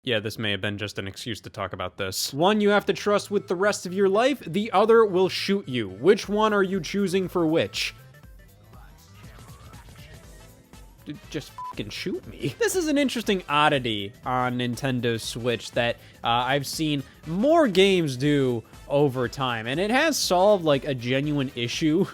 Yeah, this may have been just an excuse to talk about this. One you have to trust with the rest of your life, the other will shoot you. Which one are you choosing for which? Just fucking shoot me. This is an interesting oddity on Nintendo Switch that I've seen more games do over time, and it has solved like a genuine issue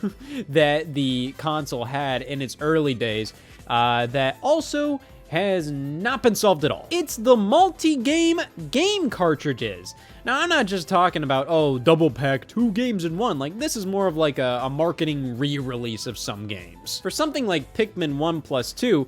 that the console had in its early days that also has not been solved at all. It's the multi-game game cartridges. Now, I'm not just talking about, oh, double pack 2 games in 1. Like, this is more of like a marketing re-release of some games. For something like Pikmin 1 plus 2,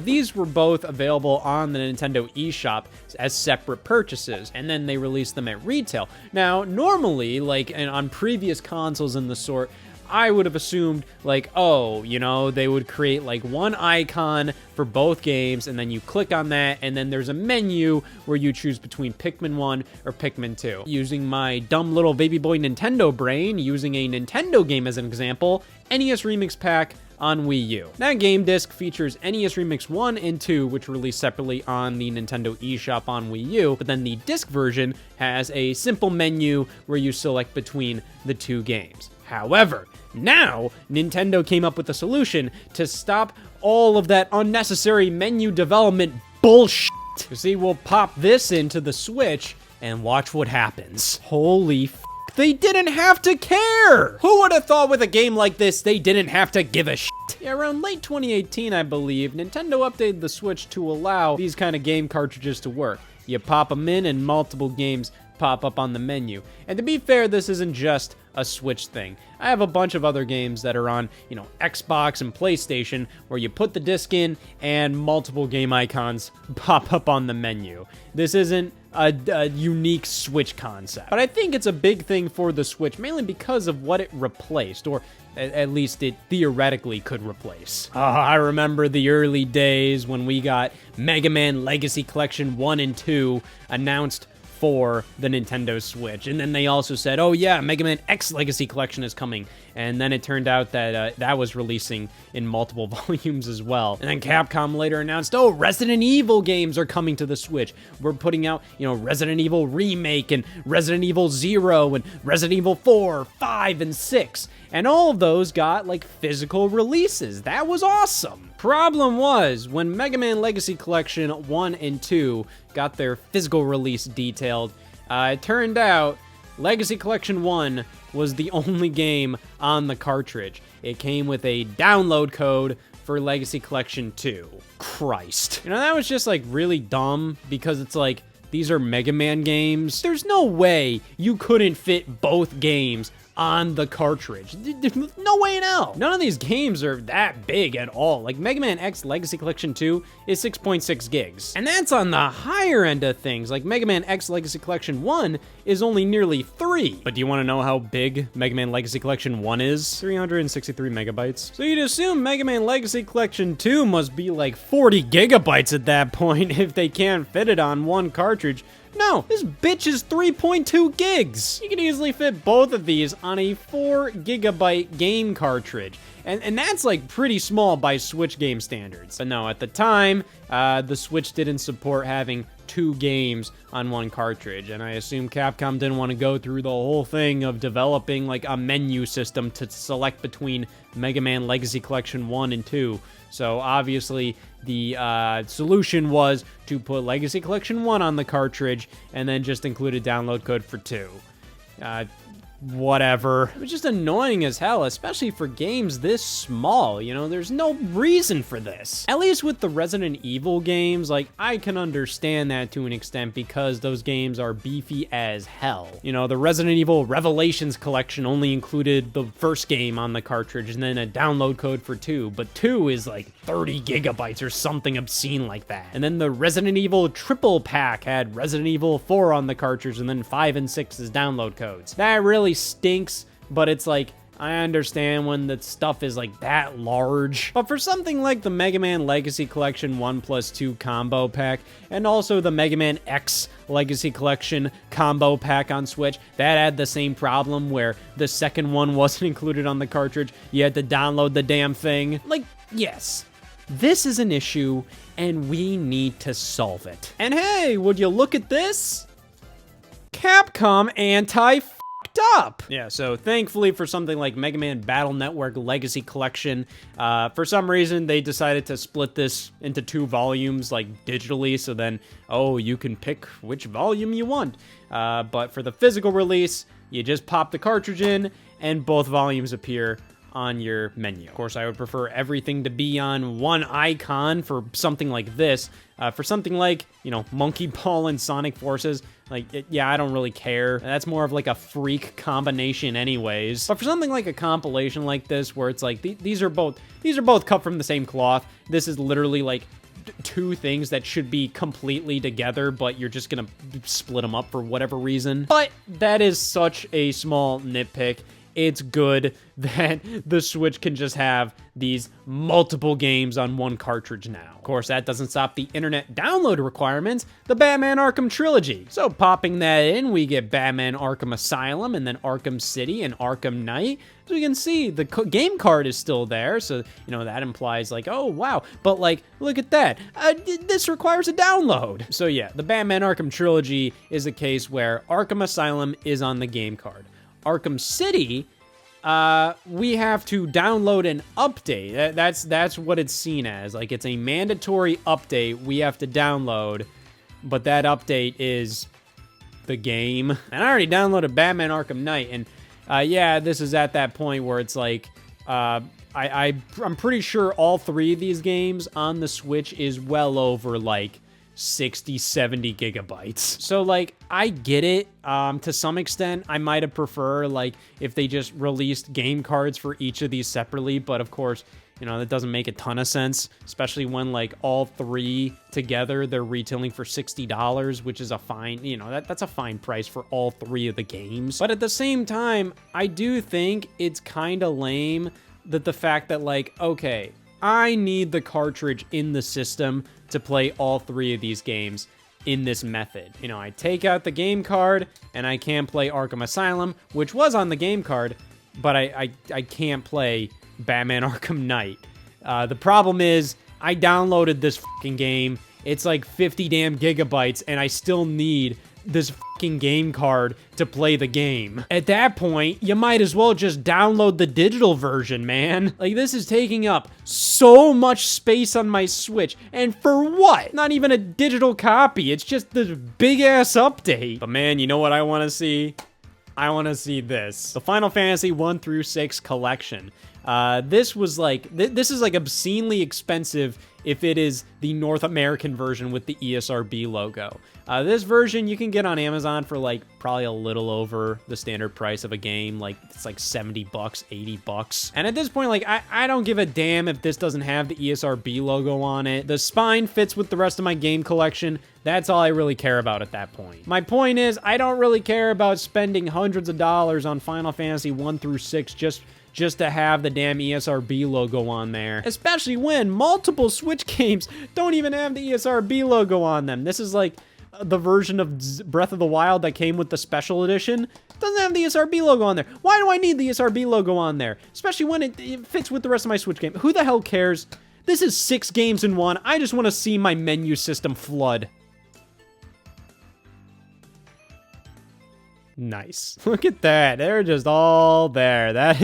these were both available on the Nintendo eShop as separate purchases, and then they released them at retail. Now, normally, like on previous consoles and the sort, I would have assumed, like, oh, you know, they would create, like, one icon for both games, and then you click on that, and then there's a menu where you choose between Pikmin 1 or Pikmin 2. Using my dumb little baby boy Nintendo brain, using a Nintendo game as an example, NES Remix Pack on Wii U. That game disc features NES Remix 1 and 2, which released separately on the Nintendo eShop on Wii U, but then the disc version has a simple menu where you select between the 2 games. However, now Nintendo came up with a solution to stop all of that unnecessary menu development bullshit. You see, we'll pop this into the Switch and watch what happens. Holy f***, they didn't have to care! Who would have thought with a game like this they didn't have to give a shit? Yeah, around late 2018, I believe, Nintendo updated the Switch to allow these kind of game cartridges to work. You pop them in and multiple games pop up on the menu. And to be fair, this isn't just a Switch thing. I have a bunch of other games that are on, you know, Xbox and PlayStation where you put the disc in and multiple game icons pop up on the menu. This isn't a unique Switch concept. But I think it's a big thing for the Switch, mainly because of what it replaced, or at least it theoretically could replace. I remember the early days when we got Mega Man Legacy Collection 1 and 2 announced for the Nintendo Switch, and then they also said, oh yeah, Mega Man X Legacy Collection is coming, and then it turned out that that was releasing in multiple volumes as well. And then Capcom later announced, oh, Resident Evil games are coming to the Switch. We're putting out, you know, Resident Evil Remake and Resident Evil 0 and Resident Evil 4, 5, and 6. And all of those got, like, physical releases. That was awesome. Problem was, when Mega Man Legacy Collection 1 and 2 got their physical release detailed, it turned out Legacy Collection 1 was the only game on the cartridge. It came with a download code for Legacy Collection 2. Christ. You know, that was just, like, really dumb, because it's like, these are Mega Man games. There's no way you couldn't fit both games on the cartridge. No way in hell. None of these games are that big at all. Like, Mega Man X Legacy Collection 2 is 6.6 gigs. And that's on the higher end of things. Like, Mega Man X Legacy Collection 1 is only nearly 3. But do you want to know how big Mega Man Legacy Collection 1 is? 363 megabytes. So you'd assume Mega Man Legacy Collection 2 must be like 40 gigabytes at that point if they can't fit it on one cartridge. No, this bitch is 3.2 gigs. You can easily fit both of these on a 4 gigabyte game cartridge. And that's like pretty small by Switch game standards. But no, at the time, the Switch didn't support having 2 games on one cartridge. And I assume Capcom didn't want to go through the whole thing of developing like a menu system to select between Mega Man Legacy Collection 1 and 2. So obviously the solution was to put Legacy Collection 1 on the cartridge and then just include a download code for 2. Whatever. It was just annoying as hell, especially for games this small, you know, there's no reason for this. At least with the Resident Evil games, like, I can understand that to an extent because those games are beefy as hell. You know, the Resident Evil Revelations collection only included the first game on the cartridge and then a download code for 2, but 2 is like 30 gigabytes or something obscene like that. And then the Resident Evil triple pack had Resident Evil 4 on the cartridge and then 5 and 6 as download codes. That really stinks, but it's like, I understand when the stuff is like that large. But for something like the Mega Man Legacy Collection 1+2 combo pack, and also the Mega Man X Legacy Collection combo pack on Switch, that had the same problem where the second one wasn't included on the cartridge. You had to download the damn thing. Like, yes, This is an issue, and we need to solve it. And hey, would you look at this? Capcom anti-fucked up. Yeah, so thankfully for something like Mega Man Battle Network Legacy Collection, for some reason they decided to split this into 2 volumes, like digitally, so then, oh, you can pick which volume you want. But for the physical release, you just pop the cartridge in, and both volumes appear on your menu. Of course, I would prefer everything to be on one icon for something like this. For something like, you know, Monkey Ball and Sonic Forces, like, yeah, I don't really care. That's more of like a freak combination anyways. But for something like a compilation like this, where it's like, these are both cut from the same cloth. This is literally like 2 things that should be completely together, but you're just gonna split them up for whatever reason. But that is such a small nitpick. It's good that the Switch can just have these multiple games on one cartridge now. Of course, that doesn't stop the internet download requirements, the Batman Arkham Trilogy. So popping that in, we get Batman Arkham Asylum, and then Arkham City, and Arkham Knight. So you can see the game card is still there, so, you know, that implies like, oh, wow. But, like, look at that. This requires a download. So yeah, the Batman Arkham Trilogy is a case where Arkham Asylum is on the game card. Arkham City, we have to download an update. That's what it's seen as. Like, it's a mandatory update we have to download, but that update is the game. And I already downloaded Batman Arkham Knight, and yeah, this is at that point where it's like, I'm pretty sure all 3 of these games on the Switch is well over, like, 60, 70 gigabytes. So, like, I get it. To some extent, I might have preferred, like, if they just released game cards for each of these separately, but of course, you know, that doesn't make a ton of sense, especially when, like, all 3 together, they're retailing for $60, which is a fine, you know, that's a fine price for all 3 of the games. But at the same time, I do think it's kind of lame that the fact that, like, okay, I need the cartridge in the system to play all 3 of these games in this method. You know, I take out the game card, and I can play Arkham Asylum, which was on the game card, but I can't play Batman Arkham Knight. The problem is, I downloaded this fucking game. It's like 50 damn gigabytes, and I still need this fucking game card to play the game. At that point, you might as well just download the digital version, man. Like, this is taking up so much space on my Switch, and for what? Not even a digital copy, it's just this big-ass update. But man, you know what I want to see? I want to see this. The Final Fantasy 1 through 6 collection. This was like, this is like obscenely expensive if it is the North American version with the ESRB logo. This version you can get on Amazon for like probably a little over the standard price of a game. Like, it's like 70 bucks, 80 bucks. And at this point, like, I don't give a damn if this doesn't have the ESRB logo on it. The spine fits with the rest of my game collection. That's all I really care about at that point. My point is, I don't really care about spending hundreds of dollars on Final Fantasy 1 through 6 just to have the damn ESRB logo on there. Especially when multiple Switch games don't even have the ESRB logo on them. This is like the version of Breath of the Wild that came with the special edition. It doesn't have the ESRB logo on there. Why do I need the ESRB logo on there? Especially when it fits with the rest of my Switch game. Who the hell cares? This is 6 games in one. I just want to see my menu system flood. Nice. Look at that. They're just all there. That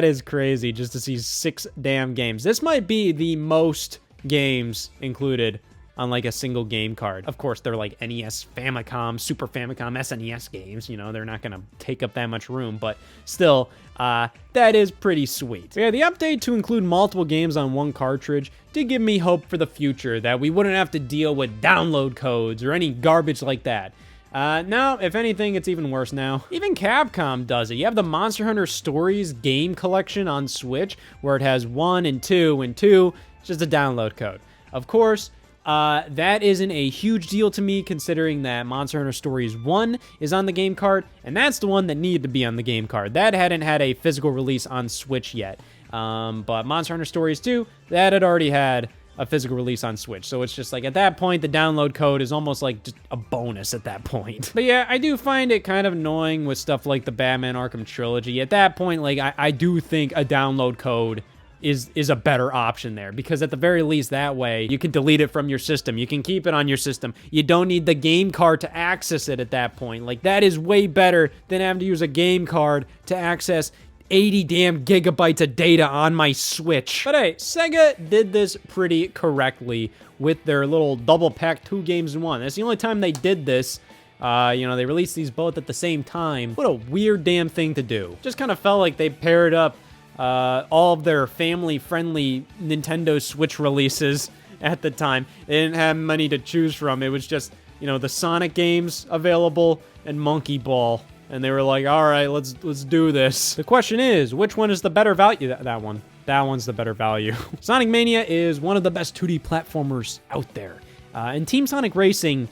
is crazy just to see 6 damn games. This might be the most games included on like a single game card. Of course, they're like NES, Famicom, Super Famicom, SNES games. You know, they're not gonna take up that much room, but still, that is pretty sweet. So yeah, the update to include multiple games on one cartridge did give me hope for the future that we wouldn't have to deal with download codes or any garbage like that. Now, if anything, it's even worse now. Even Capcom does it. You have the Monster Hunter Stories game collection on Switch, where it has 1 and 2, and 2 is just a download code. Of course, that isn't a huge deal to me, considering that Monster Hunter Stories 1 is on the game card, and that's the one that needed to be on the game card. That hadn't had a physical release on Switch yet. But Monster Hunter Stories 2, that had already had a physical release on Switch. So it's just like, at that point, the download code is almost like just a bonus at that point. But yeah, I do find it kind of annoying with stuff like the Batman Arkham Trilogy. At that point, like, I do think a download code is a better option there, because at the very least that way you can delete it from your system. You can keep it on your system. You don't need the game card to access it at that point. Like, that is way better than having to use a game card to access 80 damn gigabytes of data on my Switch. But hey, Sega did this pretty correctly with their little double pack 2 games in 1. That's the only time they did this. You know, they released these both at the same time. What a weird damn thing to do. Just kind of felt like they paired up all of their family-friendly Nintendo Switch releases at the time. They didn't have many to choose from. It was just, you know, the Sonic games available and Monkey Ball. And they were like, all right, let's do this. The question is, which one is the better value? That one. That one's the better value. Sonic Mania is one of the best 2D platformers out there. And Team Sonic Racing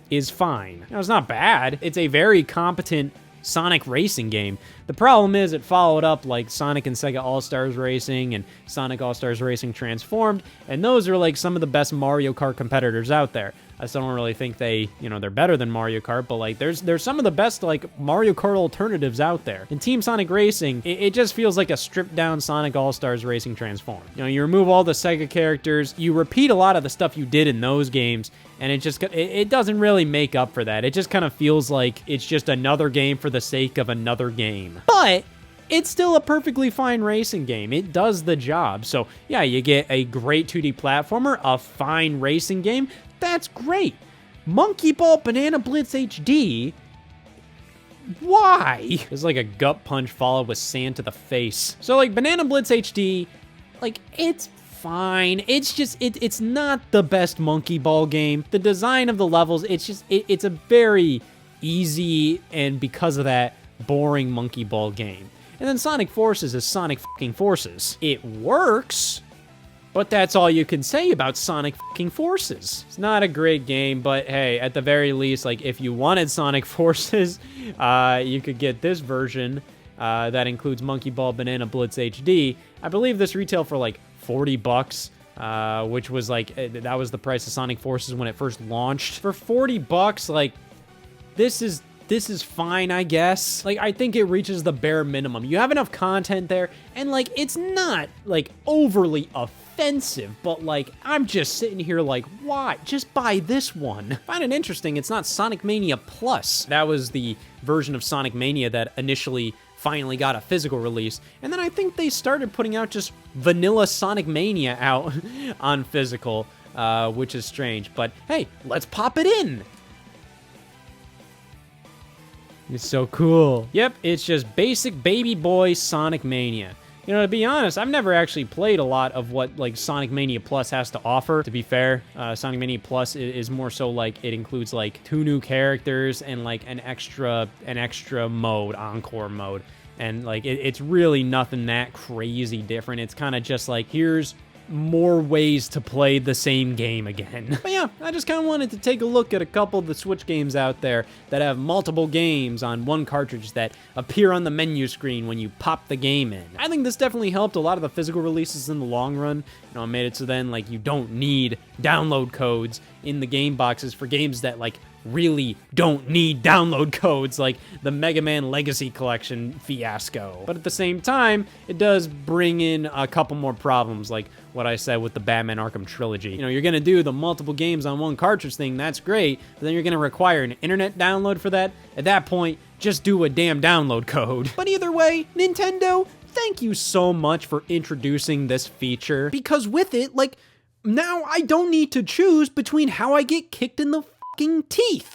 is fine. You know, it's not bad. It's a very competent Sonic racing game. The problem is it followed up like Sonic and Sega All-Stars Racing and Sonic All-Stars Racing Transformed, and those are like some of the best Mario Kart competitors out there. I still don't really think they, you know, they're better than Mario Kart, but like there's some of the best like Mario Kart alternatives out there. In Team Sonic Racing, it just feels like a stripped down Sonic All-Stars Racing Transformed. You know, you remove all the Sega characters, you repeat a lot of the stuff you did in those games, and it doesn't really make up for that. It just kind of feels like it's just another game for the sake of another game. But it's still a perfectly fine racing game. It does the job. So yeah, you get a great 2D platformer, a fine racing game. That's great. Monkey Ball Banana Blitz HD? Why? It's like a gut punch followed with sand to the face. So like Banana Blitz HD, like it's fine. It's just, it's not the best Monkey Ball game. The design of the levels, it's a very easy and because of that, boring Monkey Ball game. And then Sonic Forces is Sonic fucking Forces. It works, but that's all you can say about Sonic fucking Forces. It's not a great game, but hey, at the very least, like if you wanted Sonic Forces, you could get this version that includes Monkey Ball Banana Blitz HD. I believe this retailed for like $40, which was like, that was the price of Sonic Forces when it first launched. For $40, like this is fine, I guess. Like, I think it reaches the bare minimum. You have enough content there, and like, it's not like overly offensive, but like, I'm just sitting here like, why? Just buy this one. I find it interesting, it's not Sonic Mania Plus. That was the version of Sonic Mania that initially finally got a physical release, and then I think they started putting out just vanilla Sonic Mania out on physical, which is strange, but hey, let's pop it in. It's so cool. Yep, it's just basic baby boy Sonic Mania. You know, to be honest, I've never actually played a lot of what, like, Sonic Mania Plus has to offer, to be fair. Sonic Mania Plus is more so, like, it includes, like, 2 new characters and, like, an extra mode, Encore mode. And, like, it's really nothing that crazy different. It's kind of just, like, here's more ways to play the same game again. But yeah, I just kind of wanted to take a look at a couple of the Switch games out there that have multiple games on one cartridge that appear on the menu screen when you pop the game in. I think this definitely helped a lot of the physical releases in the long run. You know, it made it so then, like, you don't need download codes in the game boxes for games that, like, really don't need download codes, like the Mega Man Legacy Collection fiasco. But at the same time, it does bring in a couple more problems, like what I said with the Batman Arkham Trilogy. You know, you're gonna do the multiple games on one cartridge thing, that's great, but then you're gonna require an internet download for that. At that point, just do a damn download code. But either way, Nintendo, thank you so much for introducing this feature, because with it, like, now I don't need to choose between how I get kicked in the teeth.